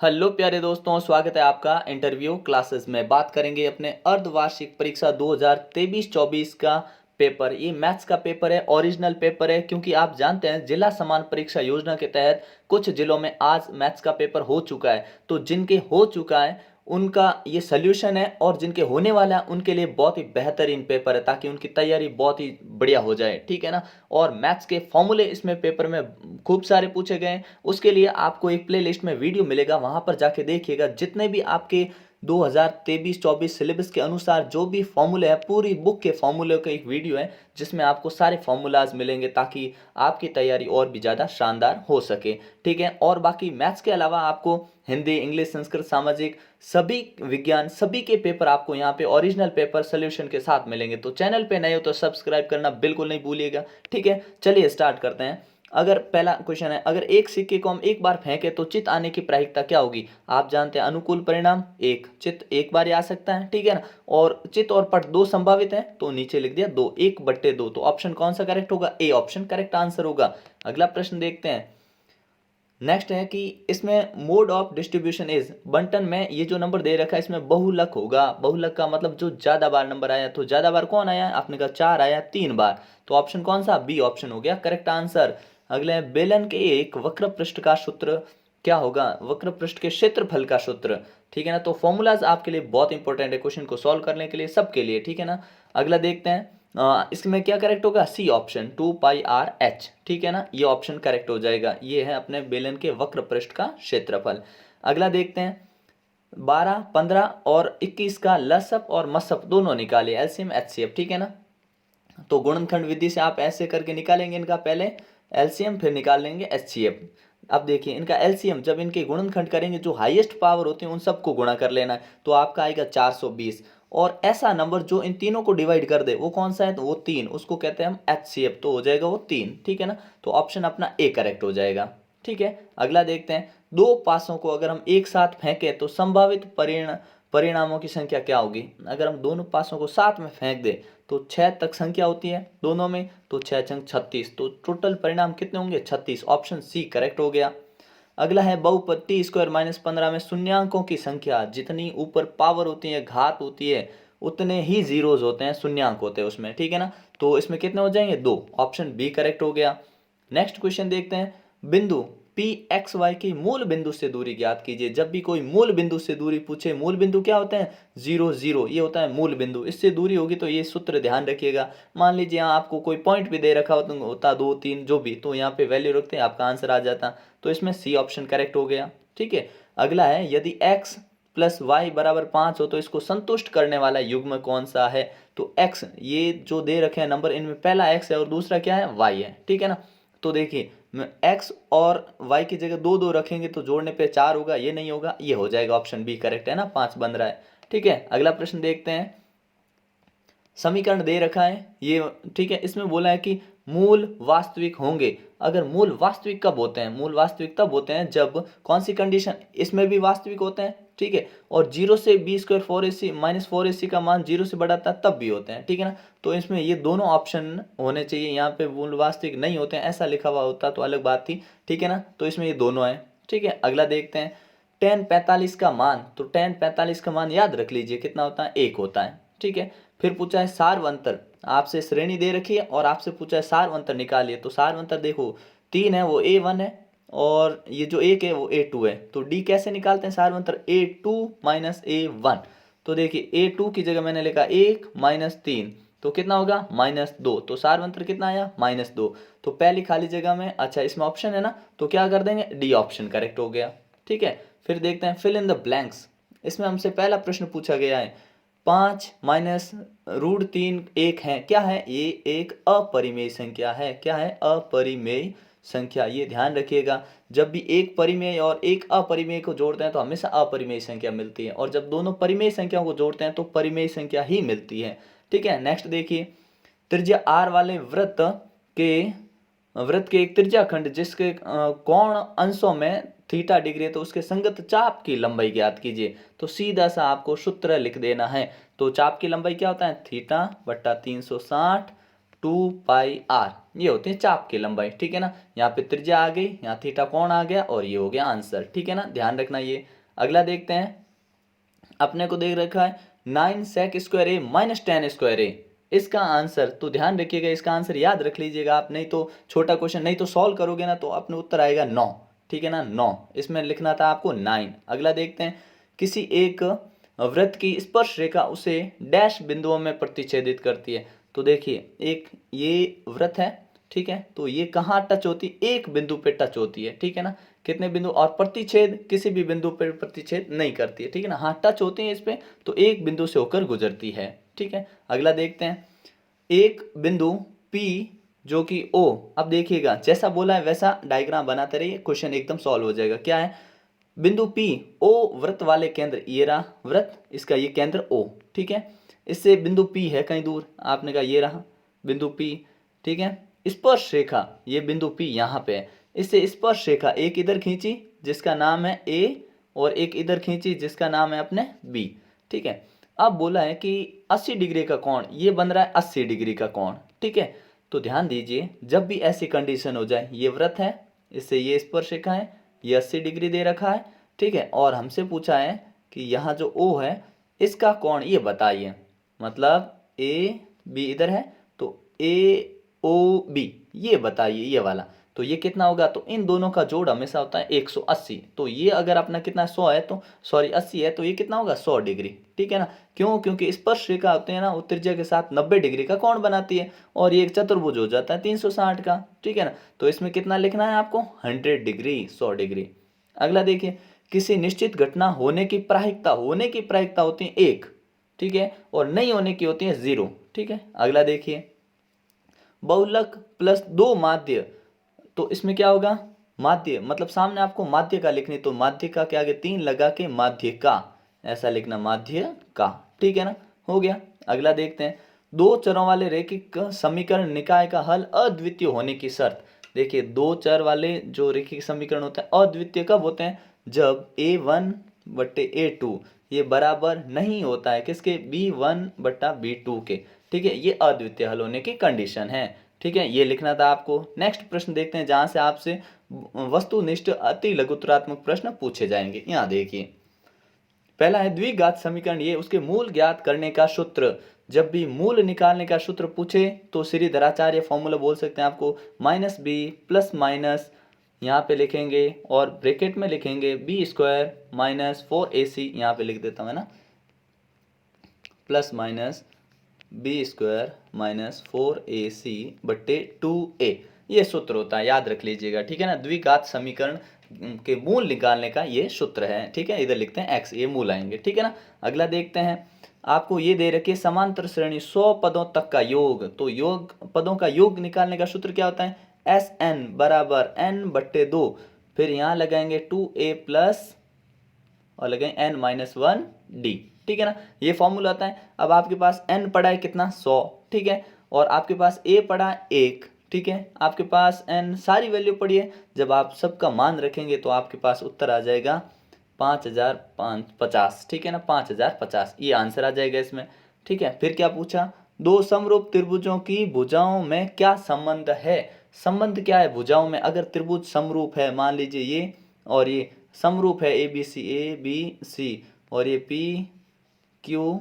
Hello प्यारे दोस्तों, स्वागत है आपका इंटरव्यू क्लासेस में। बात करेंगे अपने अर्धवार्षिक परीक्षा 2023-24 का पेपर। ये मैथ्स का पेपर है, ओरिजिनल पेपर है, क्योंकि आप जानते हैं जिला समान परीक्षा योजना के तहत कुछ जिलों में आज मैथ्स का पेपर हो चुका है। तो जिनके हो चुका है उनका ये सोल्यूशन है, और जिनके होने वाला है उनके लिए बहुत ही बेहतरीन पेपर है, ताकि उनकी तैयारी बहुत ही बढ़िया हो जाए। ठीक है ना। और मैथ्स के फॉर्मूले इसमें पेपर में खूब सारे पूछे गए हैं। उसके लिए आपको एक प्ले लिस्ट में वीडियो मिलेगा, वहां पर जाके देखिएगा। जितने भी आपके 2023-24 सिलेबस के अनुसार जो भी फॉर्मूले हैं, पूरी बुक के फॉर्मूले का एक वीडियो है जिसमें आपको सारे फॉर्मूलाज मिलेंगे, ताकि आपकी तैयारी और भी ज़्यादा शानदार हो सके। ठीक है। और बाकी मैथ्स के अलावा आपको हिंदी, इंग्लिश, संस्कृत, सामाजिक, सभी विज्ञान, सभी के पेपर आपको यहाँ पे ओरिजिनल पेपर सोल्यूशन के साथ मिलेंगे। तो चैनल पे नए हो तो सब्सक्राइब करना बिल्कुल नहीं भूलिएगा। ठीक है, चलिए स्टार्ट करते हैं। अगर पहला क्वेश्चन है, अगर एक सिक्के को हम एक बार फेंके तो चित आने की प्रायिकता क्या होगी? आप जानते हैं अनुकूल परिणाम एक, चित एक बार ही आ सकता है। ठीक है ना। और चित और पट दो संभावित हैं, तो नीचे लिख दिया दो, 1/2। तो ऑप्शन कौन सा करेक्ट होगा? ए ऑप्शन करेक्ट आंसर होगा। अगला प्रश्न देखते हैं। नेक्स्ट है कि इसमें मोड ऑफ डिस्ट्रीब्यूशन इज, बंटन में ये जो नंबर दे रखा है इसमें बहुलक होगा। बहुलक का मतलब जो ज्यादा बार नंबर आया, तो ज्यादा बार कौन आया? आपने कहा 4 आया 3 बार, तो ऑप्शन कौन सा? बी ऑप्शन हो गया करेक्ट आंसर। अगले है, बेलन के एक वक्र पृष्ठ का सूत्र क्या होगा? वक्र पृष्ठ के क्षेत्रफल का सूत्र। ठीक है ना। तो फॉर्मूलाज आपके लिए बहुत इंपॉर्टेंट है क्वेश्चन को सॉल्व करने के लिए, सबके लिए। ठीक है ना। अगला देखते हैं, इसमें क्या करेक्ट होगा? C option 2πr/h। ठीक है ना, ये ऑप्शन करेक्ट हो जाएगा। ये है अपने बेलन के वक्र पृष्ठ का क्षेत्रफल। अगला देखते हैं, 12, 15 और 21 का लसअप और मसअप दोनों निकालिए, एलसीएम एचसीएफ। ठीक है ना। तो गुणनखंड विधि से आप ऐसे करके निकालेंगे, इनका पहले एलसीएम फिर निकाल लेंगे एचसीएफ। अब देखिए, इनका एलसीएम जब इनके गुणनखंड करेंगे, जो हाईएस्ट पावर होती है उन सबको गुणा कर लेना है, तो आपका आएगा 420। और ऐसा नंबर जो इन तीनों को डिवाइड कर दे वो कौन सा है? तो वो 3, उसको कहते हैं हम एचसीएफ, तो हो जाएगा वो 3। ठीक है ना। तो ऑप्शन अपना ए करेक्ट हो जाएगा। ठीक है। अगला देखते हैं, दो पासों को अगर हम एक साथ फेंकें तो संभावित परिणामों की संख्या क्या होगी? अगर हम दोनों पासों को साथ में फेंक दें तो 6 तक संख्या होती है दोनों में, तो 6 छंग 36, तो टोटल परिणाम कितने होंगे? 36। ऑप्शन सी करेक्ट हो गया। अगला है, बहुपद t² - 15 में शून्यांकों की संख्या जितनी ऊपर पावर होती है, घात होती है, उतने ही जीरोज होते हैं, शून्यांक होते हैं उसमें। ठीक है ना। तो इसमें कितने हो जाएंगे? 2। ऑप्शन बी करेक्ट हो गया। नेक्स्ट क्वेश्चन देखते हैं, बिंदु पी एक्स वाई की मूल बिंदु से दूरी ज्ञात कीजिए। जब भी कोई मूल बिंदु से दूरी पूछे, मूल बिंदु क्या होते हैं? 0 0, ये होता है मूल बिंदु। इससे दूरी होगी तो ये सूत्र ध्यान रखिएगा। मान लीजिए यहाँ आपको कोई पॉइंट भी दे रखा होता 2 3 जो भी, तो यहाँ पे वैल्यू रखते हैं, आपका आंसर आ जाता। तो इसमें सी ऑप्शन करेक्ट हो गया। ठीक है। अगला है, यदि x + y = 5 हो तो इसको संतुष्ट करने वाला युग्म कौन सा है? तो x, ये जो दे रखे हैं नंबर, इनमें पहला x है और दूसरा क्या है? y है। ठीक है ना। तो देखिए, x और y की जगह 2 2 रखेंगे तो जोड़ने पे 4 होगा, ये नहीं होगा, ये हो जाएगा। ऑप्शन बी करेक्ट है ना, 5 बन रहा है। ठीक है। अगला प्रश्न देखते हैं, समीकरण दे रखा है ये। ठीक है। इसमें बोला है कि मूल वास्तविक होंगे। अगर मूल वास्तविक कब होते हैं? मूल वास्तविक तब होते हैं जब कौन सी कंडीशन? इसमें भी वास्तविक होते हैं। ठीक है। और 0 से b² 4ac - 4ac का मान 0 से बढ़ाता है तब भी होते हैं। ठीक है ना। तो इसमें ये दोनों ऑप्शन होने चाहिए। यहाँ पे मूल वास्तविक नहीं होते हैं, ऐसा लिखा हुआ होता तो अलग बात थी। ठीक है ना। तो इसमें ये दोनों है। ठीक है। अगला देखते हैं, tan 45 का मान। तो tan 45 का मान याद रख लीजिए कितना होता है? 1 होता है। ठीक है। फिर पूछा है सारवंतर, आपसे श्रेणी दे रखी है और आपसे पूछा है सारवंतर निकालिए। तो सारवंतर देखो, 3 है वो a1 है, और ये जो 1 है वो a2 है। तो d कैसे निकालते हैं सारवंतर? a2 - a1। तो देखिए, a2 की जगह मैंने लिखा 1 - 3, तो कितना होगा? -2। तो सारवंतर कितना आया? -2। तो पहली खाली जगह में, अच्छा इसमें ऑप्शन है ना, तो क्या कर देंगे? डी ऑप्शन करेक्ट हो गया। ठीक है। फिर देखते हैं, फिल इन द ब्लैंक्स। इसमें हमसे पहला प्रश्न पूछा गया है, 5 - √3 1 है, क्या है? ये एक अपरिमेय संख्या है। क्या है? अपरिमेय संख्या। ये ध्यान रखिएगा, जब भी एक परिमेय और एक अपरिमेय को जोड़ते हैं तो हमेशा अपरिमेय संख्या मिलती है, और जब दोनों परिमेय संख्याओं को जोड़ते हैं तो परिमेय संख्या ही मिलती है। ठीक है। नेक्स्ट देखिए, त्रिज्या r वाले वृत्त के एक त्रिज्याखंड जिसके कोण अंशों में θ डिग्री है, तो उसके संगत चाप की लंबाई ज्ञात कीजिए। तो सीधा सा आपको सूत्र लिख देना है। तो चाप की लंबाई क्या होता है? θ/360 2πr, ये होती है चाप की लंबाई, ठीक है ना। यहाँ पे त्रिज्या आ गई, यहाँ थीटा कोण आ गया और ये हो गया आंसर, ठीक है ना, ध्यान रखना ये। अगला देखते हैं, अपने को देख रखा है 9 sec स्क्वायर ए माइनस 10 स्क्वायर ए, इसका आंसर तो ध्यान रखिएगा, इसका आंसर याद रख लीजिएगा आप, नहीं तो छोटा क्वेश्चन नहीं तो सॉल्व करोगे ना तो अपने उत्तर आएगा 9, ठीक है ना, 9, इसमें लिखना था आपको 9। अगला देखते हैं, किसी एक वृत्त की स्पर्श रेखा उसे डैश बिंदुओं में प्रतिच्छेदित करती है। तो देखिए एक ये वृत्त है, ठीक है, तो ये कहाँ टच होती है, एक बिंदु पे टच होती है, ठीक है ना, कितने बिंदु, और प्रतिच्छेद किसी भी बिंदु पर प्रतिच्छेद नहीं करती है, ठीक है ना, हाँ टच होती है इस पे, तो एक बिंदु से होकर गुजरती है, ठीक है। अगला देखते हैं, एक बिंदु P जो कि O, अब देखिएगा जैसा बोला है वैसा डायग्राम बनाते रहिए, क्वेश्चन एकदम सॉल्व हो जाएगा। क्या है, बिंदु P O वृत्त वाले केंद्र, ये रहा वृत्त, इसका ये केंद्र O, ठीक है, इससे बिंदु P है कहीं दूर, आपने कहा ये रहा बिंदु P, ठीक है, स्पर्श रेखा ये बिंदु P यहाँ पे है, इससे स्पर्श रेखा एक इधर खींची जिसका नाम है A और एक इधर खींची जिसका नाम है अपने B, ठीक है। अब बोला है कि 80 डिग्री का कोण, ये बन रहा है 80 डिग्री का कोण, ठीक है। तो ध्यान दीजिए, जब भी ऐसी कंडीशन हो जाए, ये वृत्त है, इससे ये स्पर्श रेखा है, ये 80 डिग्री दे रखा है, ठीक है, और हमसे पूछा है कि यहाँ जो O है इसका कोण ये बताइए, मतलब ए बी इधर है तो ए ओ बी ये बताइए ये वाला, तो ये कितना होगा, तो इन दोनों का जोड़ हमेशा होता है 180, तो ये अगर अपना कितना 100 है तो सॉरी 80 है तो ये कितना होगा 100 डिग्री, ठीक है ना। क्यों, क्योंकि स्पर्श रेखा होते हैं ना वो त्रिज्या के साथ 90 डिग्री का कोण बनाती है और ये एक चतुर्भुज हो जाता है 360 का, ठीक है ना। तो इसमें कितना लिखना है आपको 100 डिग्री, 100 डिग्री। अगला देखिए, किसी निश्चित घटना होने की प्रायिकता, होने की प्रायिकता होती है 1, ठीक है, और नहीं होने की होती है 0, ठीक है। अगला देखिए, बहुलक प्लस 2 माध्य, तो इसमें क्या होगा, माध्य मतलब सामने आपको माध्य का लिखनी, तो माध्य का क्या आगे 3 लगा के माध्य का ऐसा लिखना, माध्य का, ठीक है ना, हो गया। अगला देखते हैं, दो चरों वाले रैखिक समीकरण निकाय का हल अद्वितीय होने की शर्त। देखिए दो चर वाले जो रैखिक समीकरण होते हैं अद्वितीय कब होते हैं, जब a1 बट्टे a2 ये बराबर नहीं होता है किसके, b1 बट्टा b2 के, ठीक है, ये अद्वितीय हल होने की कंडीशन है, ठीक है, ये लिखना था आपको। नेक्स्ट प्रश्न देखते हैं जहां से आपसे वस्तुनिष्ठ अति लघुत्तरात्मक प्रश्न पूछे जाएंगे। यहाँ देखिए, पहला है द्विघात समीकरण, ये उसके मूल ज्ञात करने का सूत्र, जब भी मूल निकालने का सूत्र पूछे तो श्रीधराचार्य फॉर्मूला बोल सकते हैं आपको, माइनस बी प्लस माइनस यहाँ पे लिखेंगे और ब्रैकेट में लिखेंगे बी स्क्वायर माइनस 4ac, यहाँ पे लिख देता हूँ है ना, plus minus B square minus 4ac बट्टे 2a, ये सूत्र होता है, याद रख लीजिएगा, ठीक है ना। द्विघात समीकरण के मूल निकालने का ये सूत्र है, ठीक है, इधर लिखते हैं x, ये मूल आएंगे, ठीक है ना। अगला देखते हैं, आपको ये दे रखी है समांतर श्रेणी 100 पदों तक का योग, तो योग पदों का योग निकालने का सूत्र क्या होता है, Sn बराबर n बट्टे 2, फिर यहाँ लगाएंगे 2a प्लस और लगाएंगे n-1d, ठीक है ना, ये फॉर्मूला आता है। अब आपके पास n पड़ा है कितना 100, ठीक है, और आपके पास a पड़ा 1, ठीक है, आपके पास n सारी वैल्यू पड़ी है, जब आप सबका मान रखेंगे तो आपके पास उत्तर आ जाएगा 5050, ठीक है ना, 5050 ये आंसर आ जाएगा इसमें, ठीक है। फिर क्या पूछा, दो समरूप त्रिभुजों की भुजाओं में क्या संबंध है, संबंध क्या है भुजाओं में, अगर त्रिभुज समरूप है, मान लीजिए ये और ये समरूप है ए बी सी और ये पी क्यू,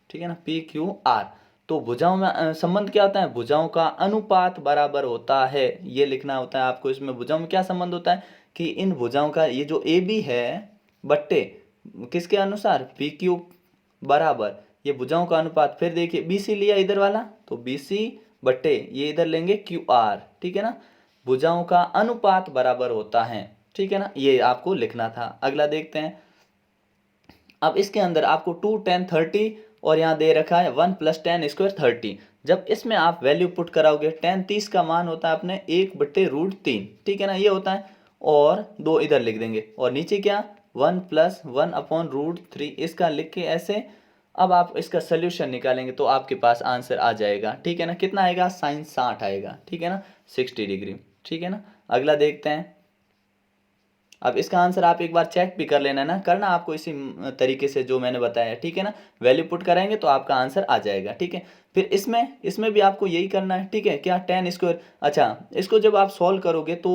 ठीक है ना, पी क्यू आर, तो भुजाओं में संबंध क्या होता है, भुजाओं का अनुपात बराबर होता है, ये लिखना होता है आपको। इसमें भुजाओं में क्या संबंध होता है कि इन भुजाओं का ये जो ए बी है बट्टे किसके अनुसार, पी क्यू बराबर ये भुजाओं का अनुपात, फिर देखिए बी सी लिया इधर वाला तो बी सी बट्टे ये इधर लेंगे क्यू आर, ठीक है ना, भुजाओं का अनुपात बराबर होता है, ठीक है ना, ये आपको लिखना था। अगला देखते हैं, अब इसके अंदर आपको 2 10 30 और यहाँ दे रखा है 1 प्लस 10 स्क्वायर 30, जब इसमें आप वैल्यू पुट कराओगे 10 30 का मान होता है अपने 1 बट्टे रूट 3, ठीक है ना, ये होता है, और 2 इधर लिख देंगे और नीचे क्या 1 प्लस 1 अपॉन रूट 3, इसका लिख के ऐसे। अब आप इसका सोल्यूशन निकालेंगे तो आपके पास आंसर आ जाएगा, ठीक है ना, कितना आएगा साइन 60 आएगा, ठीक है ना, 60 डिग्री, ठीक है ना। अगला देखते हैं, अब इसका आंसर आप एक बार चेक भी कर लेना ना, करना आपको इसी तरीके से जो मैंने बताया, ठीक है ना। वैल्यू पुट कराएंगे तो आपका आंसर आ जाएगा, ठीक है। फिर इसमें भी आपको यही करना है, ठीक है। क्या, टेन स्क्वायर, अच्छा इसको जब आप सॉल्व करोगे तो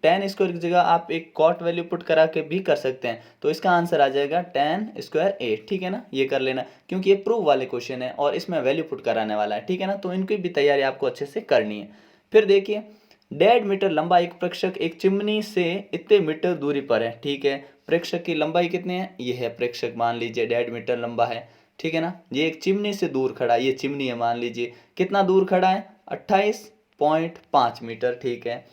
टेन स्क्वायर की जगह आप एक कॉट वैल्यू पुट करा के भी कर सकते हैं, तो इसका आंसर आ जाएगा टेन स्क्वायर 8, ठीक है ना। ये कर लेना क्योंकि ये प्रूव वाले क्वेश्चन है और इसमें वैल्यू पुट कराने वाला है, ठीक है ना। तो इनकी भी तैयारी आपको अच्छे से करनी है। फिर देखिए, 1.5 मीटर लंबा एक प्रेक्षक एक चिमनी से इतने मीटर दूरी पर है, ठीक है। प्रेक्षक की लंबाई कितनी है, ये है प्रेक्षक, मान लीजिए 1.5 मीटर लंबा है, ठीक है ना। ये एक चिमनी से दूर खड़ा है, ये चिमनी है, मान लीजिए कितना दूर खड़ा है, 28.5 मीटर, ठीक है।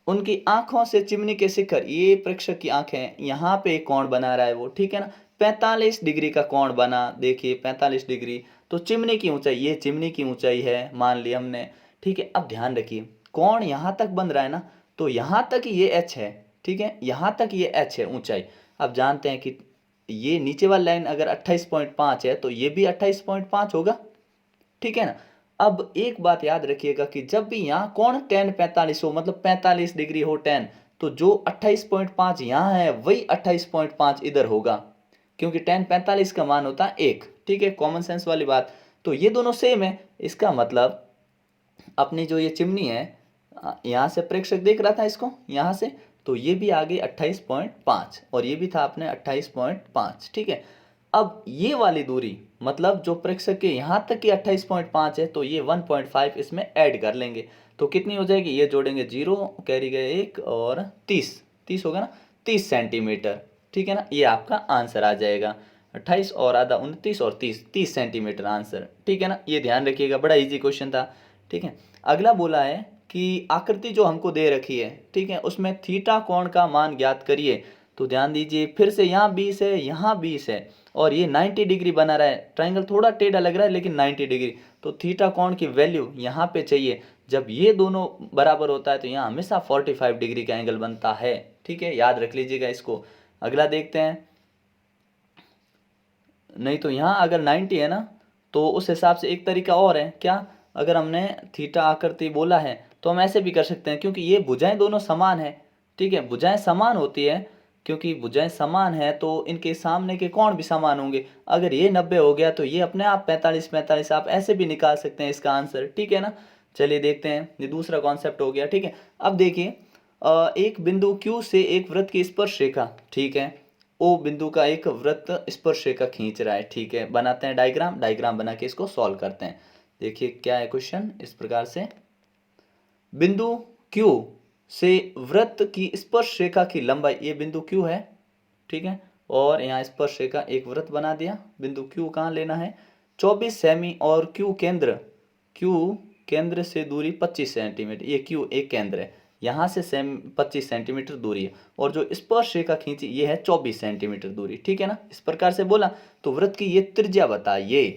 उनकी आंखों से चिमनी के शिखर, ये प्रेक्षक की आंखें, यहाँ पे एक कोण बना रहा है वो, ठीक है ना। 45 डिग्री का कोण बना, देखिए 45 डिग्री। तो चिमनी की ऊंचाई, ये चिमनी की ऊंचाई है मान ली हमने, ठीक है। अब ध्यान रखिए, कोण यहाँ तक बन रहा है ना, तो यहाँ तक ये एच है, ठीक है, यहाँ तक ये एच है ऊंचाई। अब जानते हैं कि ये नीचे वाली लाइन अगर 28.5 है तो ये भी 28.5 होगा, ठीक है ना। अब एक बात याद रखिएगा कि जब भी यहाँ कोण tan 45 हो, मतलब 45 डिग्री हो tan, तो जो 28.5 यहाँ है वही 28.5 इधर होगा, क्योंकि tan 45 का मान होता है 1, ठीक है। कॉमन सेंस वाली बात। तो ये दोनों सेम है, इसका मतलब अपनी जो ये चिमनी है, यहाँ से प्रेक्षक देख रहा था इसको यहाँ से, तो ये भी आ गई 28.5 और ये भी था अपने 28.5, ठीक है। अब ये वाली दूरी, मतलब जो प्रेक्षक के यहाँ तक की 28.5 है, तो ये 1.5 इसमें ऐड कर लेंगे, तो कितनी हो जाएगी, ये जोड़ेंगे 0, कैरी गए 1 और 30 होगा ना, 30 सेंटीमीटर, ठीक है ना। ये आपका आंसर आ जाएगा, 28 और आधा 29 और 30 सेंटीमीटर आंसर, ठीक है ना। ये ध्यान रखिएगा, बड़ा इजी क्वेश्चन था, ठीक है। अगला बोला है कि आकृति जो हमको दे रखी है, ठीक है, उसमें थीटा कोण का मान ज्ञात करिए। तो ध्यान दीजिए, फिर से यहाँ 20 है, यहाँ 20 है और ये 90 डिग्री बना रहा है, ट्राइंगल थोड़ा टेढ़ा लग रहा है लेकिन 90 डिग्री। तो थीटा कोण की वैल्यू यहाँ पे चाहिए। जब ये दोनों बराबर होता है तो यहाँ हमेशा 45 डिग्री का एंगल बनता है, ठीक है, याद रख लीजिएगा इसको। अगला देखते हैं, नहीं तो यहाँ अगर 90 है ना, तो उस हिसाब से एक तरीका और है, क्या, अगर हमने थीटा आकृति बोला है तो हम ऐसे भी कर सकते हैं, क्योंकि ये भुजाएं दोनों समान है, ठीक है, भुजाएं समान होती है, क्योंकि भुजाएं समान है तो इनके सामने के कोण भी समान होंगे। अगर ये 90 हो गया तो ये अपने आप 45 आप ऐसे भी निकाल सकते हैं इसका आंसर, ठीक है ना। चलिए देखते हैं, ये दूसरा कॉन्सेप्ट हो गया, ठीक है। अब देखिए, एक बिंदु Q से एक वृत्त की स्पर्श रेखा, ठीक है, ओ बिंदु का एक वृत्त स्पर्श रेखा खींच रहा है, ठीक है। बनाते हैं डायग्राम बना के इसको सॉल्व करते हैं। देखिए क्या है क्वेश्चन, इस प्रकार से, बिंदु Q से वृत्त की स्पर्श रेखा की लंबाई, ये बिंदु Q है, ठीक है, और यहाँ स्पर्श रेखा एक वृत्त बना दिया। बिंदु Q कहाँ लेना है, 24 सेमी, और Q केंद्र से दूरी 25 सेंटीमीटर, ये Q एक केंद्र है, यहाँ से 25 सेंटीमीटर दूरी है, और जो स्पर्श रेखा खींची ये है 24 सेंटीमीटर दूरी, ठीक है ना। इस प्रकार से बोला, तो वृत्त की ये त्रिज्या बताइए।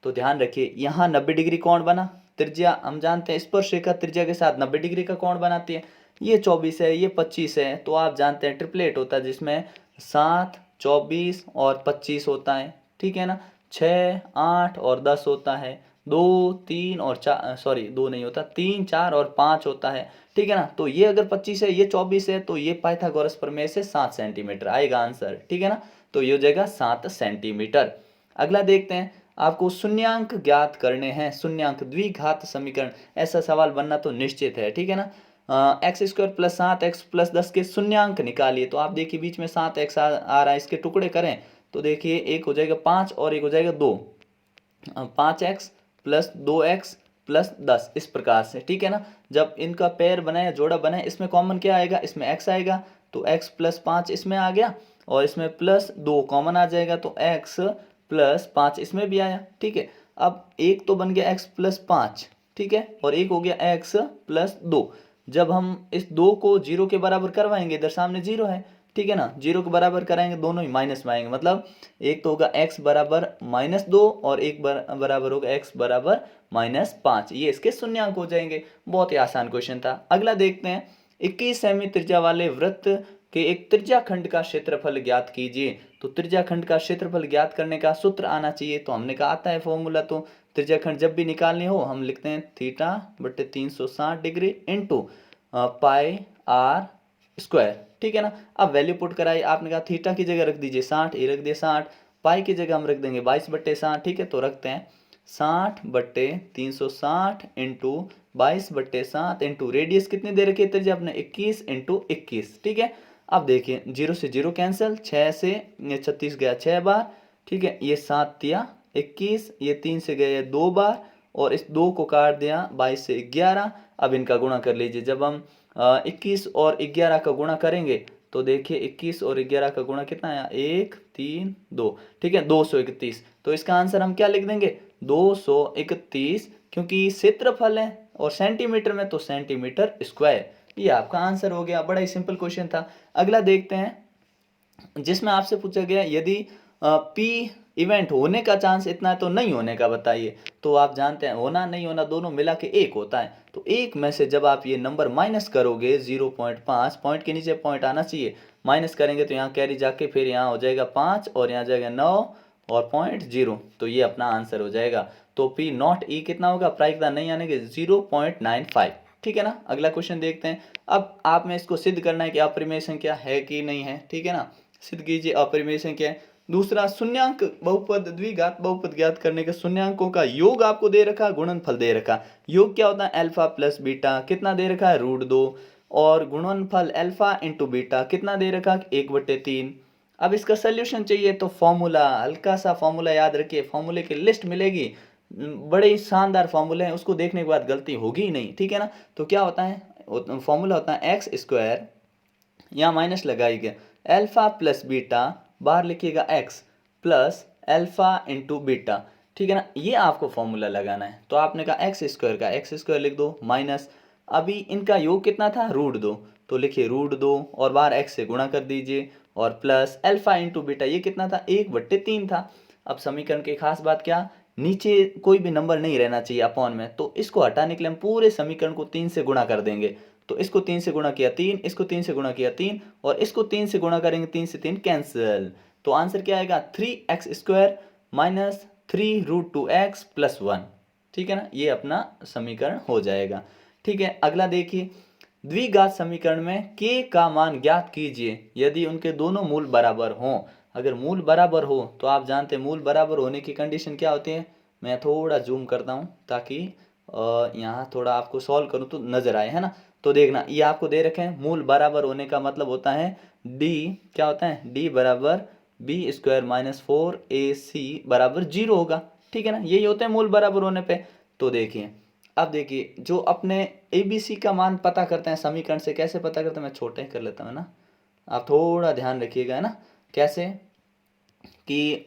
तो ध्यान रखिए, यहाँ 90 डिग्री कोण बना, त्रिज्या हम जानते हैं स्पर्श रेखा त्रिज्या के साथ 90 डिग्री का कोण बनाती है। ये 24 है, ये 25 है, तो आप जानते हैं ट्रिपलेट होता है जिसमें 7, 24 और 25 होता है, ठीक है ना। 6, 8 और 10 होता है, 2, 3 और 4, सॉरी 2 नहीं होता, 3, 4 और 5 होता है, ठीक है ना। तो ये अगर 25 है, ये 24 है, तो ये पाइथागोरस प्रमेय से 7 सेंटीमीटर आएगा आंसर, ठीक है ना। तो ये हो जाएगा 7 सेंटीमीटर। अगला देखते हैं, आपको शून्यांक ज्ञात करने हैं, शून्यांक द्विघात समीकरण, ऐसा सवाल बनना तो निश्चित है, ठीक है ना। X square plus 7x plus 10 के शून्यांक निकालिए। तो आप देखिए बीच में 7x आ रहा है, इसके टुकड़े करें तो देखिए एक हो जाएगा 5 और एक हो जाएगा 2, 5x प्लस 2x प्लस 10, इस प्रकार से, ठीक है ना। जब इनका पेयर बनाए, जोड़ा बनाए, इसमें कॉमन क्या आएगा, इसमें x आएगा, तो x प्लस 5 इसमें आ गया, और इसमें प्लस 2 कॉमन आ जाएगा, तो x प्लस 5 इसमें भी आया, ठीक है। अब एक तो बन गया x प्लस 5, ठीक है, और एक हो गया x प्लस 2। जब हम इस 2 को 0 के बराबर करवाएंगे, इधर सामने 0 है, ठीक है ना, 0 के बराबर कराएंगे, दोनों ही माइनस में आएंगे, मतलब एक तो होगा x बराबर -2 और एक बराबर होगा x बराबर -5, ये इसके शून्यांक हो जाएंगे। बहुत ही आसान क्वेश्चन था। अगला देखते हैं, 21 सेमी त्रिज्या वाले वृत्त के एक त्रिज्या खंड का क्षेत्रफल ज्ञात कीजिए। तो त्रिज्या खंड का क्षेत्रफल ज्ञात करने का सूत्र आना चाहिए, तो हमने कहा आता है फॉर्मूला। तो त्रिज्या खंड जब भी निकालनी हो हम लिखते हैं थीटा बटे 360 degree into pi r square, ठीक है ना। अब वैल्यू पुट कराई, आपने कहा थीटा की जगह रख दीजिए 60, ये रख दिए 60, पाई की जगह हम रख देंगे 22/60, ठीक है। तो रखते हैं 60/360 इंटू 22/7 इंटू रेडियस कितनी दे रखी है त्रिज्या अपने 21 इंटू 21, ठीक है। अब देखिए 0 से 0 कैंसिल, 6 से 36 गया 6 बार, ठीक है। ये 7 दिया 21, ये 3 से गए 2 बार, और इस 2 को काट दिया 22 से 11। अब इनका गुणा कर लीजिए, जब हम 21 और 11 का गुणा करेंगे तो देखिए 21 और 11 का गुणा कितना आया, 1 3 2, ठीक है, 231। तो इसका आंसर हम क्या लिख देंगे, 231, क्योंकि क्षेत्रफल है और सेंटीमीटर में तो सेंटीमीटर स्क्वायर। ये आपका आंसर हो गया, बड़ा ही सिंपल क्वेश्चन था। अगला देखते हैं, जिसमें आपसे पूछा गया यदि पी इवेंट होने का चांस इतना है तो नहीं होने का बताइए। तो आप जानते हैं होना नहीं होना दोनों मिला के 1 होता है, तो 1 में से जब आप ये नंबर माइनस करोगे 0.5, पॉइंट के नीचे पॉइंट आना चाहिए, माइनस करेंगे तो यहाँ कैरी जाके फिर यहाँ हो जाएगा 5 और यहाँ जाएगा 9 और 0.0, तो ये अपना आंसर हो जाएगा। तो पी नॉट ई कितना होगा, प्रायिकता नहीं आने के 0.95, ठीक है ना। अगला क्वेश्चन देखते हैं। अब आप में इसको सिद्ध करना है कि अपरिमेय संख्या है कि नहीं है, ठीक है ना। सिद्ध कीजिए अपरिमेय संख्या है। दूसरा, शून्यांक बहुपद द्विघात बहुपद ज्ञात करने के शून्यांकों का योग आपको दे रखा, गुणनफल दे रखा। योग क्या होता है, अल्फा प्लस बीटा, कितना दे रखा है, √2, और गुणनफल अल्फा इंटू बीटा कितना दे रखा, 1/3। अब इसका सोल्यूशन चाहिए तो फॉर्मूला, हल्का सा फॉर्मूला याद रखिए, फॉर्मूले की लिस्ट मिलेगी, बड़े ही शानदार फॉर्मूले हैं, उसको देखने के बाद गलती होगी ही नहीं, ठीक है ना। तो क्या होता है, फॉर्मूला होता है x², यहाँ माइनस लगाइएगा, अल्फा प्लस बीटा, बाहर लिखिएगा x plus alpha into beta, ठीक है ना। ये आपको फॉर्मूला लगाना है। तो आपने कहा x² का x² लिख दो, माइनस, अभी इनका योग कितना था, √2, तो लिखिए √2 और बाहर x से गुणा कर दीजिए, और प्लस अल्फा इंटू बीटा, ये कितना था, 1/3 था। अब समीकरण की खास बात क्या, नीचे कोई भी नंबर नहीं रहना चाहिए अपॉन में, तो इसको हटाने के लिए हम पूरे समीकरण को 3 से गुणा कर देंगे। तो इसको 3 से गुणा किया 3, इसको 3 से गुणा किया 3, और इसको 3 से गुणा करेंगे, 3 से 3 कैंसिल। तो आंसर क्या आएगा, 3x² माइनस 3√2x प्लस 1, ठीक है ना। ये अपना समीकरण हो जाएगा, ठीक है। अगला देखिए, द्विघात समीकरण में k का मान ज्ञात कीजिए यदि उनके दोनों मूल बराबर हों। अगर मूल बराबर हो तो आप जानते हैं मूल बराबर होने की कंडीशन क्या होती है। मैं थोड़ा जूम करता हूँ ताकि यहाँ थोड़ा आपको सॉल्व करूँ तो नजर आए, है ना। तो देखना, ये आपको दे रखे हैं, मूल बराबर होने का मतलब होता है d, क्या होता है, d बराबर b² माइनस 4ac बराबर 0 होगा, ठीक है ना। यही होते हैं मूल बराबर होने पे। तो देखिए, अब देखिए, जो अपने ABC का मान पता करते हैं समीकरण से, कैसे पता करते हैं, मैं छोटे ही कर लेता हूँ ना, आप थोड़ा ध्यान रखिएगा, है ना। कैसे कि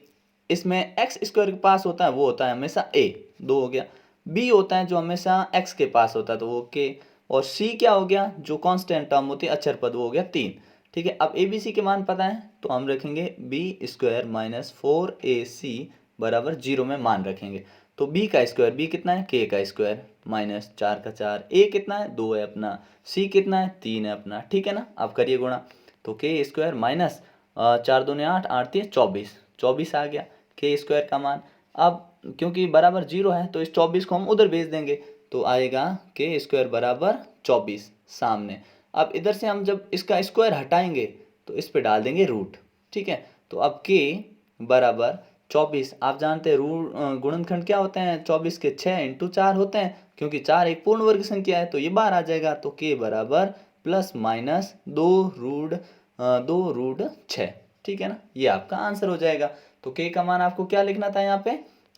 इसमें x² के पास होता है वो होता है हमेशा a, 2 हो गया, b होता है जो हमेशा x के पास होता है तो वो k, और c क्या हो गया, जो कांस्टेंट टर्म होती है अचर पद, वो हो गया 3, ठीक है। अब ABC के मान पता है तो हम रखेंगे b² माइनस 4ac बराबर 0 में मान रखेंगे। तो b का स्क्वायर, b कितना है, k का स्क्वायर माइनस 4 का 4, a कितना है, 2 है अपना, c कितना है, 3 है अपना, ठीक है ना। अब करिए गुणा, तो k² माइनस 4 दूनी 8, 8 3 24, 24 आ गया k² का मान। अब क्योंकि बराबर 0 है तो इस 24 को हम उधर भेज देंगे, तो आएगा k² बराबर 24 सामने। अब इधर से हम जब इसका स्क्वायर हटाएंगे तो इस पे डाल देंगे रूट, ठीक है। तो अब k बराबर 24, आप जानते हैं रूट गुणनखंड क्या होते हैं, 24 के 6 इंटू 4 होते हैं, क्योंकि 4 एक पूर्ण वर्ग संख्या है तो ये बाहर आ जाएगा। तो k बराबर प्लस माइनस 2√6, ठीक है ना। ये आपका आंसर हो जाएगा। तो k का मान आपको क्या लिखना था यहाँ पे,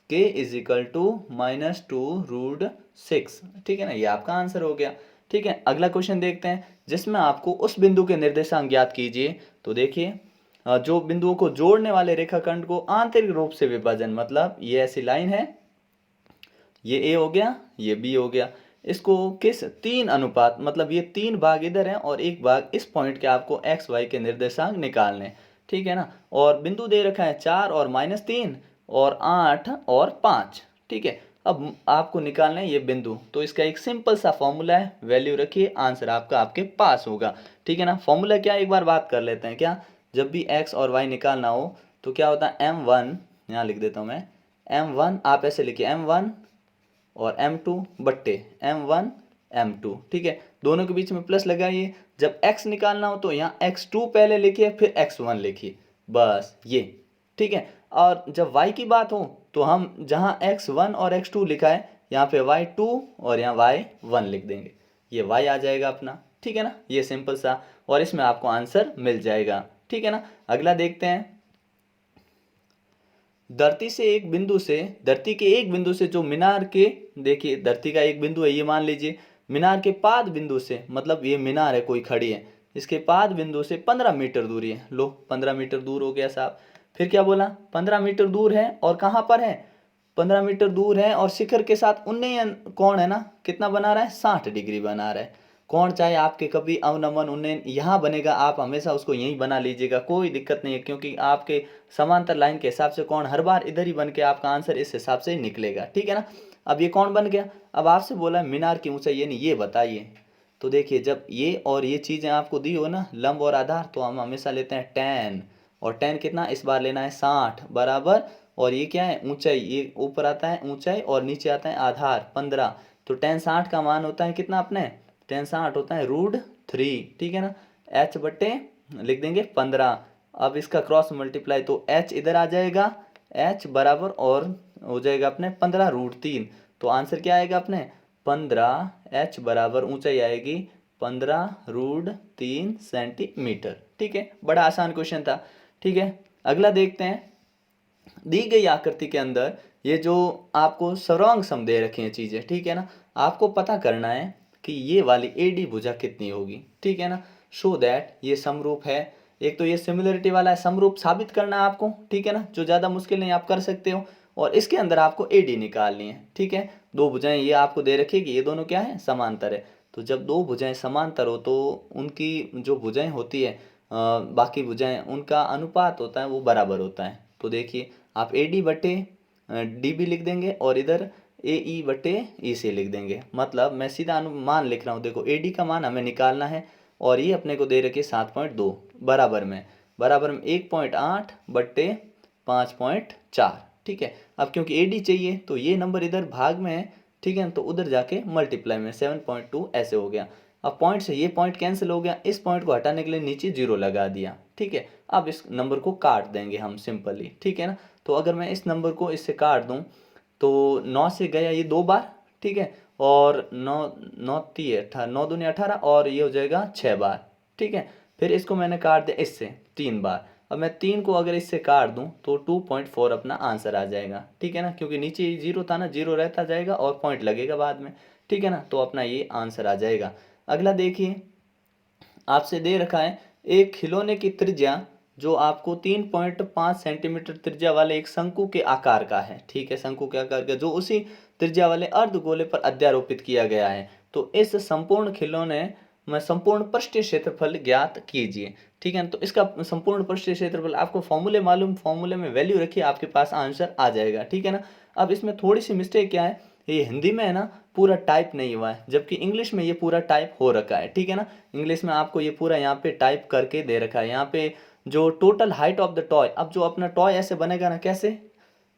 k इज -2√6, ठीक है ना। ये आपका आंसर हो गया, ठीक है। अगला क्वेश्चन देखते हैं, जिसमें आपको उस बिंदु के निर्देशांक ज्ञात कीजिए। तो देखिए, जो बिंदुओं को जोड़ने वाले रेखाखंड को आंतरिक रूप से विभाजन, मतलब ये ऐसी लाइन है, ये a हो गया, ये b हो गया, इसको किस 3 अनुपात, मतलब ये 3 भाग इधर है और 1 भाग इस पॉइंट के आपको x y के निर्देशांक निकालने हैं, ठीक है ना। और बिंदु दे रखा है 4 और -3 और 8 और 5, ठीक है। अब आपको निकालना है ये बिंदु, तो इसका एक सिंपल सा फॉर्मूला है, वैल्यू रखिए, आंसर आपका आपके पास होगा, ठीक है ना। फॉर्मूला क्या है एक बार बात कर लेते हैं। क्या, जब भी x और y निकालना हो तो क्या होता है, m1, यहाँ लिख देता हूँ मैं, m1 आप ऐसे लिखिए, m1 और m2 बट्टे m1 m2, ठीक है। दोनों के बीच में प्लस लगाइए, जब x निकालना हो तो यहाँ x2 पहले लिखिए फिर x1 लिखिए, बस ये, ठीक है। और जब y की बात हो तो हम जहाँ x1 और x2 लिखा है यहाँ पे y2 और यहाँ y1 लिख देंगे, ये y आ जाएगा अपना, ठीक है ना। ये सिंपल सा, और इसमें आपको आंसर मिल जाएगा, ठीक है ना। अगला देखते हैं, धरती के एक बिंदु से जो मीनार के, देखिए धरती का एक बिंदु है ये मान लीजिए, मीनार के पाद बिंदु से, मतलब ये मीनार है कोई खड़ी है, इसके पाद बिंदु से 15 मीटर दूरी है, लो 15 मीटर दूर हो गया साहब। फिर क्या बोला, 15 मीटर दूर है और कहाँ पर है, 15 मीटर दूर है और शिखर के साथ उन्नयन कोण है ना, कितना बना रहा है, 60 डिग्री बना रहा है। कोण चाहे आपके कभी अवनमन उन्नयन यहाँ बनेगा, आप हमेशा उसको यहीं बना लीजिएगा, कोई दिक्कत नहीं है, क्योंकि आपके समांतर लाइन के हिसाब से कोण हर बार इधर ही बन के आपका आंसर इस हिसाब से ही निकलेगा, ठीक है ना। अब ये कौन बन गया, अब आपसे बोला है मीनार की ऊंचाई यानी ये बताइए। तो देखिए जब ये और ये चीज़ें आपको दी हो ना, लंब और आधार, तो हम हमेशा लेते हैं tan, और tan कितना इस बार लेना है 60 बराबर, और ये क्या है ऊंचाई, ये ऊपर आता है ऊंचाई और नीचे आता है आधार 15, तो tan 60 का मान होता है कितना अपने, tan 60 होता है √3, ठीक है ना। h बटे लिख देंगे 15, अब इसका क्रॉस मल्टीप्लाई तो h इधर आ जाएगा, h बराबर और हो जाएगा अपने 15√3, तो आंसर क्या आएगा अपने 15, h बराबर ऊंचाई आएगी 15√3 सेंटीमीटर, ठीक है। बड़ा आसान क्वेश्चन था, ठीक है। अगला देखते हैं, दी गई आकृति के अंदर ये जो आपको सर्वांग सम दे रखी हैं चीज़ें, ठीक है ना, आपको पता करना है कि ये वाली एडी भुजा कितनी होगी, ठीक है ना। शो दैट ये समरूप है, एक तो ये सिमिलरिटी वाला है, समरूप साबित करना है आपको, ठीक है ना, जो ज़्यादा मुश्किल नहीं, आप कर सकते हो। और इसके अंदर आपको एडी निकालनी है, ठीक है। दो भुजाएं ये आपको दे रखी है कि ये दोनों क्या है, समांतर है। तो जब दो भुजाएं समांतर हो तो उनकी जो भुजाएं होती है बाकी भुजाएं, उनका अनुपात होता है वो बराबर होता है। तो देखिए आप ए डी बटे डी भी लिख देंगे और इधर ए ई बटे ई से लिख देंगे, मतलब मैं सीधा अनुमान लिख रहा हूँ। देखो ए डी का मान हमें निकालना है और ये अपने को दे रखे 7.2 बराबर में 1.8 बट्टे 5.4, ठीक है। अब क्योंकि ए डी चाहिए तो ये नंबर इधर भाग में है, ठीक है, तो उधर जाके मल्टीप्लाई में 7.2 ऐसे हो गया। अब पॉइंट से ये पॉइंट कैंसिल हो गया, इस पॉइंट को हटाने के लिए नीचे 0 लगा दिया, ठीक है। अब इस नंबर को काट देंगे हम सिंपली, ठीक है ना। तो अगर मैं इस नंबर को इससे काट दूं तो 9 से गया ये 2 बार, ठीक है, और 9 दूनी 18 और ये हो जाएगा 6 बार, ठीक है। फिर इसको मैंने काट दिया इससे 3 बार, अब मैं 3 को अगर इससे काट दूं तो 2.4 अपना आंसर आ जाएगा, ठीक है ना, क्योंकि नीचे 0 था ना, 0 रहता जाएगा और पॉइंट लगेगा बाद में, ठीक है ना, तो अपना ये आंसर आ जाएगा। अगला देखिए, आपसे दे रखा है एक खिलौने की त्रिज्या जो आपको 3.5 सेंटीमीटर त्रिज्या वाले एक शंकु के आकार का है, ठीक है, शंकु के आकार का, जो उसी त्रिज्या वाले अर्धगोले पर अध्यारोपित किया गया है। तो इस संपूर्ण खिलौने में संपूर्ण पृष्ठीय क्षेत्रफल ज्ञात कीजिए, ठीक है। तो इसका संपूर्ण पृष्ठीय क्षेत्रफल आपको फॉर्मूले मालूम, फॉर्मूले में वैल्यू रखिए, आपके पास आंसर आ जाएगा, ठीक है ना। अब इसमें थोड़ी सी मिस्टेक क्या है, ये हिंदी में है ना पूरा टाइप नहीं हुआ है, जबकि इंग्लिश में ये पूरा टाइप हो रखा है, ठीक है ना। इंग्लिश में आपको ये पूरा यहाँ पे टाइप करके दे रखा है, यहाँ पे जो total height of the toy, अब जो अपना टॉय ऐसे बनेगा ना, कैसे,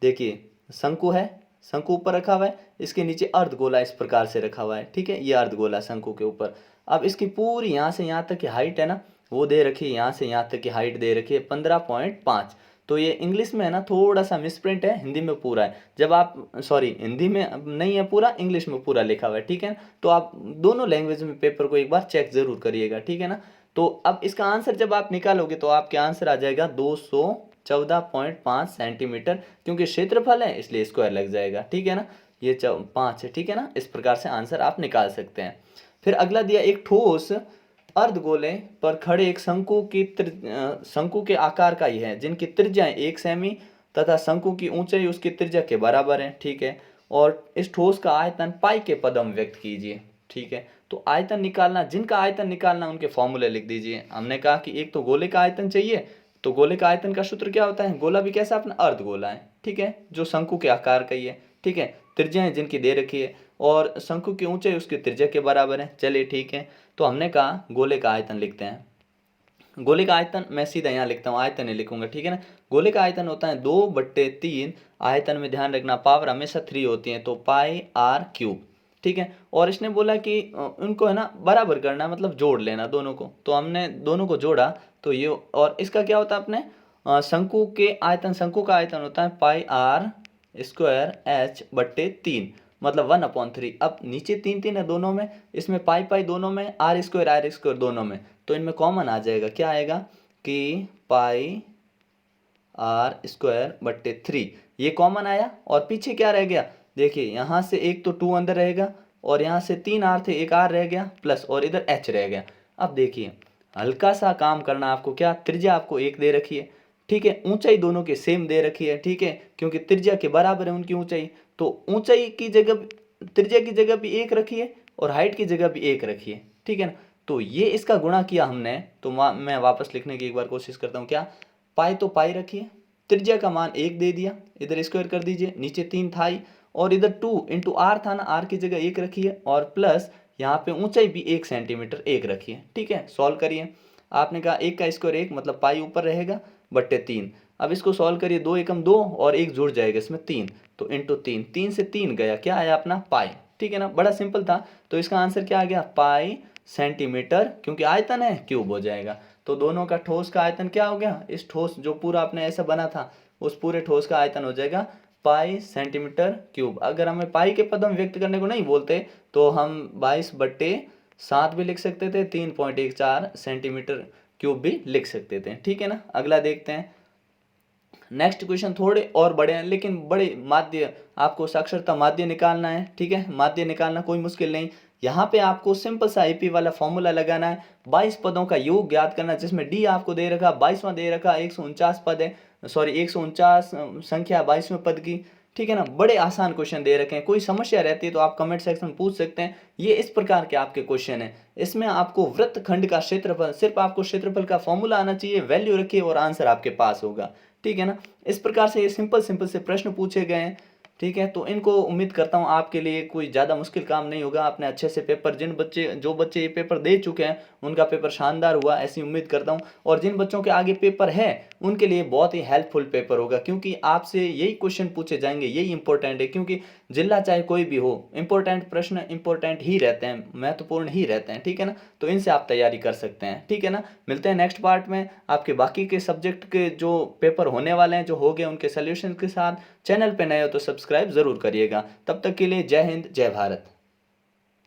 देखिए शंकु है, शंकु ऊपर रखा हुआ है, इसके नीचे अर्धगोला इस प्रकार से रखा हुआ है, ठीक है, ये अर्धगोला शंकु के ऊपर। अब इसकी पूरी यहाँ से यहाँ तक की हाइट है ना, वो दे रखी है, यहाँ से यहाँ तक की हाइट दे रखी है 15.5। तो ये इंग्लिश में है ना थोड़ा सा मिसप्रिंट है, हिंदी में पूरा है। जब आप, सॉरी हिंदी में नहीं है पूरा, इंग्लिश में पूरा लिखा हुआ है, ठीक है। तो आप दोनों लैंग्वेज में पेपर को एक बार चेक जरूर करिएगा, ठीक है ना। तो अब इसका आंसर जब आप निकालोगे तो आपके आंसर आ जाएगा 214.5 सेंटीमीटर, क्योंकि क्षेत्रफल है इसलिए स्क्वायर लग जाएगा, ठीक है ना। ये 5 है, ठीक है ना, इस प्रकार से आंसर आप निकाल सकते हैं। फिर अगला दिया, एक ठोस अर्धगोले पर खड़े एक शंकु के आकार का ही है जिनकी त्रिज्याएं 1 सेमी तथा शंकु की ऊंचाई उसकी त्रिज्या के बराबर है, ठीक है। और इस ठोस का आयतन पाई के पद में व्यक्त कीजिए, ठीक है। तो आयतन निकालना, जिनका आयतन निकालना उनके फॉर्मूले लिख दीजिए। हमने कहा कि एक तो गोले का आयतन चाहिए, तो गोले का आयतन का सूत्र क्या होता है, गोला भी कैसा अपना अर्धगोला है, ठीक है, जो शंकु के आकार का ही है, ठीक है। त्रिज्याएं जिनकी दे रखी है और शंकु की ऊंचाई उसकी त्रिज्या के बराबर है, चलिए ठीक है। तो हमने कहा गोले का आयतन लिखते हैं। गोले का आयतन मैं सीधा यहाँ लिखता हूँ, आयतन नहीं लिखूंगा, ठीक है ना। गोले का आयतन होता है 2/3, आयतन में ध्यान रखना पावर हमेशा 3 होती है, तो पाई r क्यूब, ठीक है। और इसने बोला कि उनको है ना बराबर करना, मतलब जोड़ लेना दोनों को। तो हमने दोनों को जोड़ा तो ये, और इसका क्या होता है अपने शंकु के आयतन, शंकु का आयतन होता है पाई आर स्क्वायर एच बट्टे 3, मतलब 1/3। अब नीचे 3 3 है दोनों में, इसमें पाई पाई दोनों में, आर स्क्वायर दोनों में, तो इनमें कॉमन आ जाएगा। क्या आएगा कि पाई आर स्क्वायर बट्टे 3, ये कॉमन आया। और पीछे क्या रह गया, देखिए यहाँ से एक तो 2 अंदर रहेगा, और यहाँ से 3 आर थे, एक आर रह गया प्लस, और इधर एच रह गया। अब देखिए हल्का सा काम करना आपको, क्या त्रिज्या आपको 1 दे रखी है, ठीक है। ऊंचाई दोनों के सेम दे रखी है, ठीक है, क्योंकि त्रिज्या के बराबर है उनकी ऊंचाई, तो ऊंचाई की जगह त्रिज्या की जगह भी 1 रखी है और हाइट की जगह भी 1 रखी है, ठीक है ना। तो ये इसका गुणा किया हमने, तो मैं वापस लिखने की एक बार कोशिश करता हूँ। क्या, पाई तो पाई रखिए, त्रिज्या का मान 1 दे दिया, इधर स्क्वायर कर दीजिए, नीचे 3 था ही, और इधर 2 इंटू आर था ना, आर की जगह 1 रखिए, और प्लस यहाँ पे ऊंचाई भी 1 सेंटीमीटर 1 रखिए, ठीक है। सॉल्व करिए, आपने कहा 1 का स्क्वायर 1, मतलब पाई ऊपर रहेगा बट्टे 3। अब इसको सॉल्व करिए, 2 एकम 2 और 1 जुड़ जाएगा इसमें 3, तो इंटू 3, 3 से 3 गया, क्या आया अपना पाई, ठीक है ना। बड़ा सिंपल था। तो इसका आंसर क्या आ गया, पाई सेंटीमीटर, क्योंकि आयतन है क्यूब हो जाएगा। तो दोनों का ठोस का आयतन क्या हो गया, इस ठोस जो पूरा अपने ऐसा बना था उस पूरे ठोस का आयतन हो जाएगा पाई सेंटीमीटर क्यूब। अगर हमें पाई के पद हम व्यक्त करने को नहीं बोलते तो हम 22/7 भी लिख सकते थे, 3.14 सेंटीमीटर क्यूब भी लिख सकते थे, ठीक है ना। अगला देखते हैं। नेक्स्ट क्वेश्चन थोड़े और बड़े हैं, लेकिन बड़े माध्य, आपको साक्षरता माध्य निकालना है, ठीक है। माध्य निकालना कोई मुश्किल नहीं। यहाँ पे आपको सिंपल सा एपी वाला फॉर्मूला लगाना है, 22 पदों का योग ज्ञात करना, जिसमें डी आपको दे रखा, 22वां दे रखा, 149 पद है, सॉरी 149 संख्या 22वें पद की, ठीक है ना। बड़े आसान क्वेश्चन दे रखे हैं, कोई समस्या रहती है तो आप कमेंट सेक्शन में पूछ सकते हैं। ये इस प्रकार के आपके क्वेश्चन है। इसमें आपको वृत्तखंड का क्षेत्रफल, सिर्फ आपको क्षेत्रफल का फॉर्मूला आना चाहिए, वैल्यू रखिए और आंसर आपके पास होगा, ठीक है ना। इस प्रकार से ये सिंपल सिंपल से प्रश्न पूछे गए हैं, ठीक है। तो इनको उम्मीद करता हूँ आपके लिए कोई ज़्यादा मुश्किल काम नहीं होगा। आपने अच्छे से पेपर, जो बच्चे ये पेपर दे चुके हैं उनका पेपर शानदार हुआ, ऐसी उम्मीद करता हूँ। और जिन बच्चों के आगे पेपर है उनके लिए बहुत ही हेल्पफुल पेपर होगा, क्योंकि आपसे यही क्वेश्चन पूछे जाएंगे, यही इंपॉर्टेंट है। क्योंकि जिला चाहे कोई भी हो, इंपॉर्टेंट प्रश्न इंपॉर्टेंट ही रहते हैं, महत्वपूर्ण ही रहते हैं, ठीक है ना। तो इनसे आप तैयारी कर सकते हैं, ठीक है ना। मिलते हैं नेक्स्ट पार्ट में आपके बाकी के सब्जेक्ट के जो पेपर होने वाले हैं, जो हो गए, उनके सोल्यूशन के साथ। चैनल पे नए हो तो सब्सक्राइब जरूर करिएगा। तब तक के लिए जय हिंद, जय भारत।